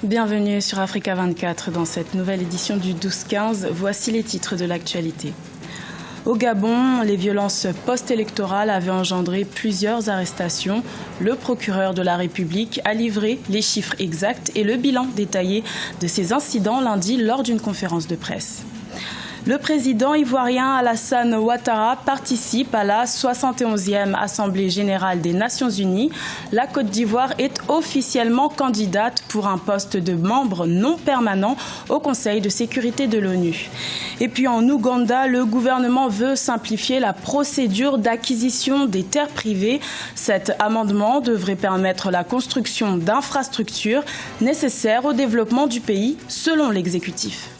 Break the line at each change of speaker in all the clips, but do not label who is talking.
Bienvenue sur Africa 24 dans cette nouvelle édition du 12-15. Voici les titres de l'actualité. Au Gabon, les violences post-électorales avaient engendré plusieurs arrestations. Le procureur de la République a livré les chiffres exacts et le bilan détaillé de ces incidents lundi lors d'une conférence de presse. Le président ivoirien Alassane Ouattara participe à la 71e Assemblée générale des Nations unies. La Côte d'Ivoire est officiellement candidate pour un poste de membre non permanent au Conseil de sécurité de l'ONU. Et puis en Ouganda, le gouvernement veut simplifier la procédure d'acquisition des terres privées. Cet amendement devrait permettre la construction d'infrastructures nécessaires au développement du pays, selon l'exécutif.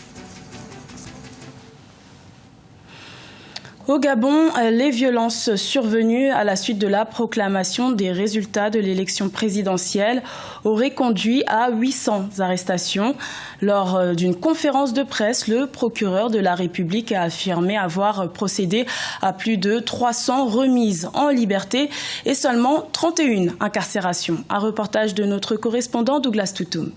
Au Gabon, les violences survenues à la suite de la proclamation des résultats de l'élection présidentielle auraient conduit à 800 arrestations. Lors d'une conférence de presse, le procureur de la République a affirmé avoir procédé à plus de 300 remises en liberté et seulement 31 incarcérations. Un reportage de notre correspondant Douglas Toutoum.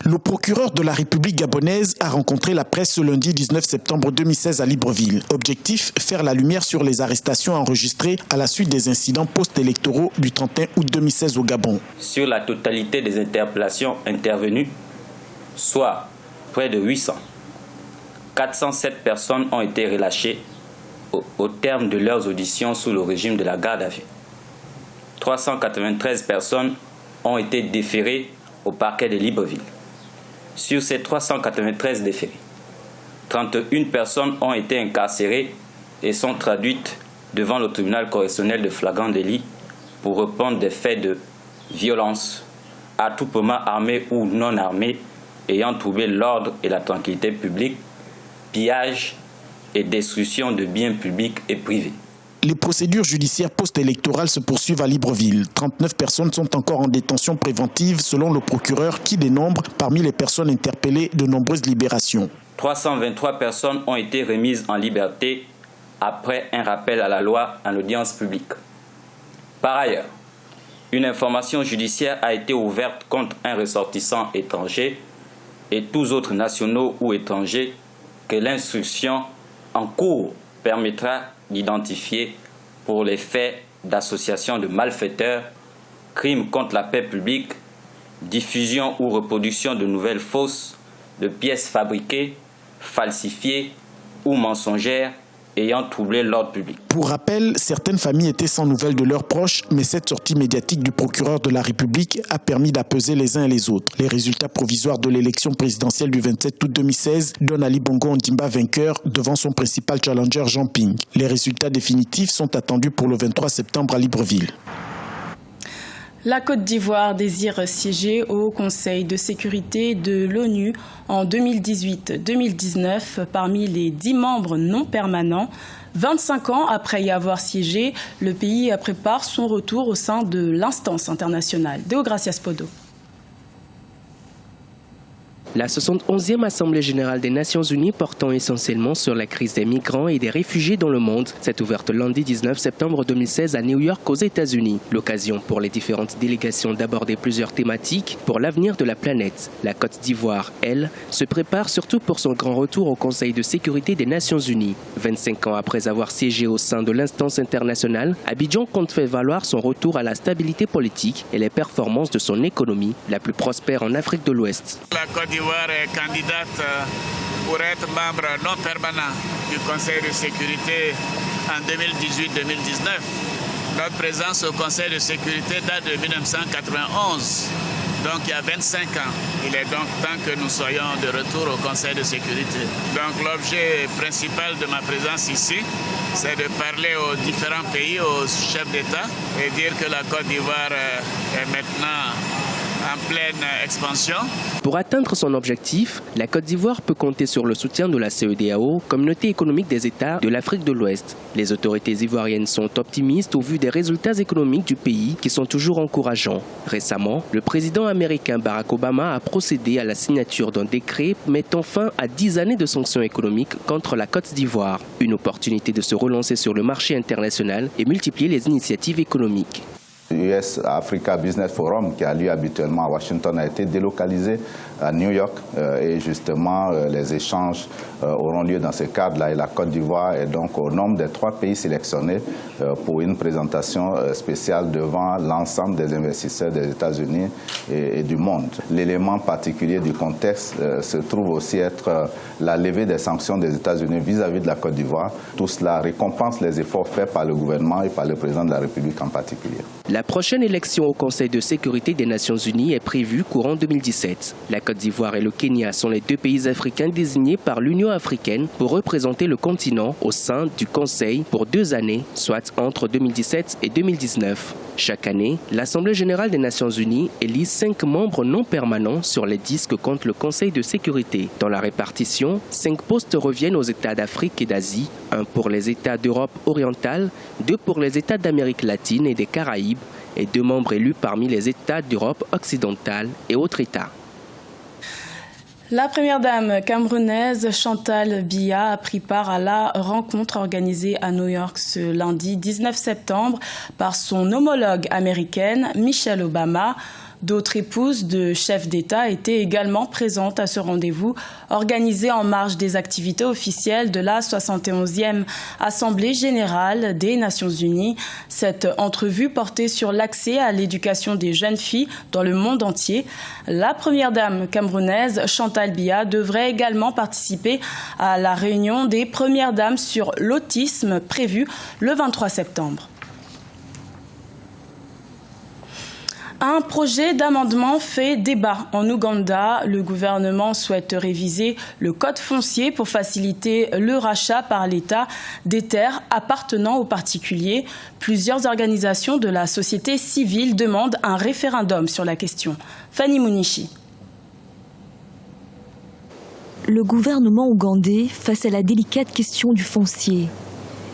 Le procureur de la République gabonaise a rencontré la presse ce lundi 19 septembre 2016 à Libreville. Objectif, faire la lumière sur les arrestations enregistrées à la suite des incidents post-électoraux du 31 août 2016 au Gabon.
Sur la totalité des interpellations intervenues, soit près de 800, 407 personnes ont été relâchées au terme de leurs auditions sous le régime de la garde à vue. 393 personnes ont été déférées au parquet de Libreville. Sur ces 393 déférés, 31 personnes ont été incarcérées et sont traduites devant le tribunal correctionnel de flagrant délit pour répondre des faits de violence, attroupement armé ou non armé ayant troublé l'ordre et la tranquillité publique, pillage et destruction de biens publics et privés.
Les procédures judiciaires post-électorales se poursuivent à Libreville. 39 personnes sont encore en détention préventive selon le procureur qui dénombre parmi les personnes interpellées de nombreuses libérations.
323 personnes ont été remises en liberté après un rappel à la loi en audience publique. Par ailleurs, une information judiciaire a été ouverte contre un ressortissant étranger et tous autres nationaux ou étrangers que l'instruction en cours permettra d'identifier pour les faits d'association de malfaiteurs, crimes contre la paix publique, diffusion ou reproduction de nouvelles fausses, de pièces fabriquées, falsifiées ou mensongères ayant troublé l'ordre public.
Pour rappel, certaines familles étaient sans nouvelles de leurs proches, mais cette sortie médiatique du procureur de la République a permis d'apaiser les uns et les autres. Les résultats provisoires de l'élection présidentielle du 27 août 2016 donnent Ali Bongo Ondimba vainqueur devant son principal challenger Jean Ping. Les résultats définitifs sont attendus pour le 23 septembre à Libreville.
La Côte d'Ivoire désire siéger au Conseil de sécurité de l'ONU en 2018-2019 parmi les 10 membres non permanents. 25 ans après y avoir siégé, le pays prépare son retour au sein de l'instance internationale. Deogracias Podo.
La 71e Assemblée générale des Nations unies portant essentiellement sur la crise des migrants et des réfugiés dans le monde s'est ouverte lundi 19 septembre 2016 à New York aux États-Unis. L'occasion pour les différentes délégations d'aborder plusieurs thématiques pour l'avenir de la planète. La Côte d'Ivoire, elle, se prépare surtout pour son grand retour au Conseil de sécurité des Nations unies. 25 ans après avoir siégé au sein de l'instance internationale, Abidjan compte faire valoir son retour à la stabilité politique et les performances de son économie, la plus prospère en Afrique de l'Ouest.
La Côte d'Ivoire est candidate pour être membre non permanent du Conseil de sécurité en 2018-2019. Notre présence au Conseil de sécurité date de 1991, donc il y a 25 ans. Il est donc temps que nous soyons de retour au Conseil de sécurité. Donc l'objet principal de ma présence ici, c'est de parler aux différents pays, aux chefs d'État, et dire que la Côte d'Ivoire est maintenant en pleine expansion.
Pour atteindre son objectif, la Côte d'Ivoire peut compter sur le soutien de la CEDEAO, Communauté économique des États de l'Afrique de l'Ouest. Les autorités ivoiriennes sont optimistes au vu des résultats économiques du pays qui sont toujours encourageants. Récemment, le président américain Barack Obama a procédé à la signature d'un décret mettant fin à 10 années de sanctions économiques contre la Côte d'Ivoire. Une opportunité de se relancer sur le marché international et multiplier les initiatives économiques.
US Africa Business Forum, qui a lieu habituellement à Washington, a été délocalisé à New York et justement les échanges auront lieu dans ce cadre-là et la Côte d'Ivoire est donc au nombre des 3 pays sélectionnés pour une présentation spéciale devant l'ensemble des investisseurs des États-Unis et du monde. L'élément particulier du contexte se trouve aussi être la levée des sanctions des États-Unis vis-à-vis de la Côte d'Ivoire. Tout cela récompense les efforts faits par le gouvernement et par le président de la République en particulier.
La prochaine élection au Conseil de sécurité des Nations Unies est prévue courant 2017. La Côte d'Ivoire et le Kenya sont les 2 pays africains désignés par l'Union africaine pour représenter le continent au sein du Conseil pour 2 années, soit entre 2017 et 2019. Chaque année, l'Assemblée générale des Nations unies élit 5 membres non permanents sur les 10 que compte le Conseil de sécurité. Dans la répartition, 5 postes reviennent aux États d'Afrique et d'Asie, 1 pour les États d'Europe orientale, 2 pour les États d'Amérique latine et des Caraïbes, et 2 membres élus parmi les États d'Europe occidentale et autres États.
La première dame camerounaise Chantal Biya a pris part à la rencontre organisée à New York ce lundi 19 septembre par son homologue américaine Michelle Obama. D'autres épouses de chefs d'État étaient également présentes à ce rendez-vous organisé en marge des activités officielles de la 71e Assemblée générale des Nations unies. Cette entrevue portait sur l'accès à l'éducation des jeunes filles dans le monde entier. La première dame camerounaise Chantal Biya devrait également participer à la réunion des premières dames sur l'autisme prévue le 23 septembre. Un projet d'amendement fait débat en Ouganda. Le gouvernement souhaite réviser le code foncier pour faciliter le rachat par l'État des terres appartenant aux particuliers. Plusieurs organisations de la société civile demandent un référendum sur la question. Fanny Munichi.
Le gouvernement ougandais face à la délicate question du foncier.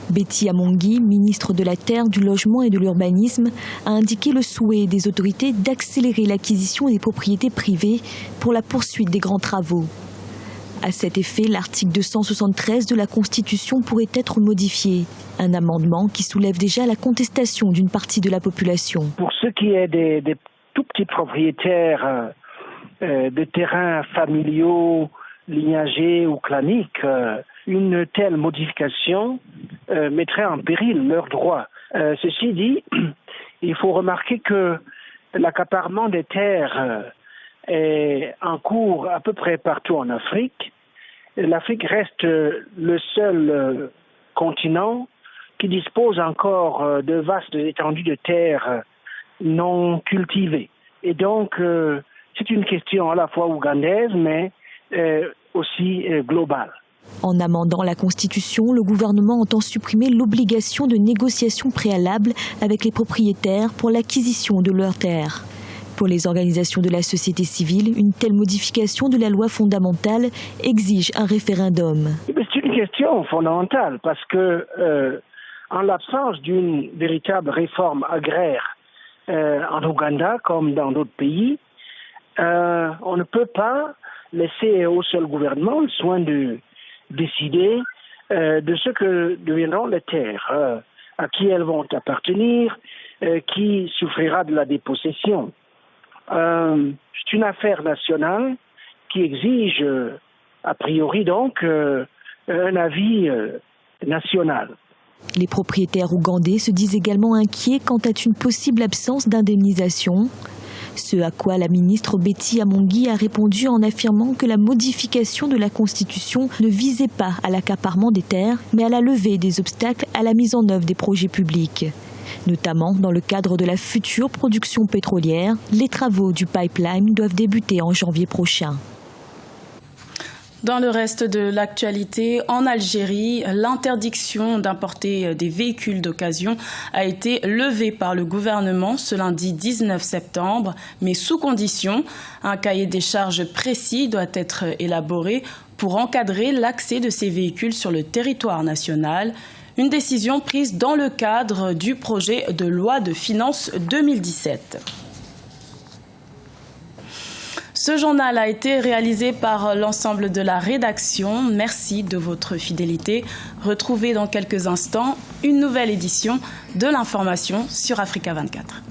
Betty Amongi, ministre de la Terre, du Logement et de l'Urbanisme, a indiqué le souhait des autorités d'accélérer l'acquisition des propriétés privées pour la poursuite des grands travaux. À cet effet, l'article 273 de la Constitution pourrait être modifié. Un amendement qui soulève déjà la contestation d'une partie de la population.
Pour ce qui est des tout petits propriétaires de terrains familiaux, lignagés ou claniques, une telle modification mettrait en péril leurs droits. Ceci dit, il faut remarquer que l'accaparement des terres est en cours à peu près partout en Afrique. L'Afrique reste le seul continent qui dispose encore de vastes étendues de terres non cultivées. Et donc, c'est une question à la fois ougandaise, mais aussi globale.
En amendant la Constitution, le gouvernement entend supprimer l'obligation de négociation préalable avec les propriétaires pour l'acquisition de leurs terres. Pour les organisations de la société civile, une telle modification de la loi fondamentale exige un référendum.
C'est une question fondamentale parce que, en l'absence d'une véritable réforme agraire en Ouganda comme dans d'autres pays, on ne peut pas laisser au seul gouvernement le soin de décider de ce que deviendront les terres, à qui elles vont appartenir, qui souffrira de la dépossession. C'est une affaire nationale qui exige, a priori donc, un avis national.
Les propriétaires ougandais se disent également inquiets quant à une possible absence d'indemnisation. Ce à quoi la ministre Betty Amongi a répondu en affirmant que la modification de la Constitution ne visait pas à l'accaparement des terres, mais à la levée des obstacles à la mise en œuvre des projets publics. Notamment dans le cadre de la future production pétrolière, les travaux du pipeline doivent débuter en janvier prochain.
Dans le reste de l'actualité, en Algérie, l'interdiction d'importer des véhicules d'occasion a été levée par le gouvernement ce lundi 19 septembre, mais sous condition. Un cahier des charges précis doit être élaboré pour encadrer l'accès de ces véhicules sur le territoire national. Une décision prise dans le cadre du projet de loi de finances 2017. Ce journal a été réalisé par l'ensemble de la rédaction. Merci de votre fidélité. Retrouvez dans quelques instants une nouvelle édition de l'information sur Africa 24.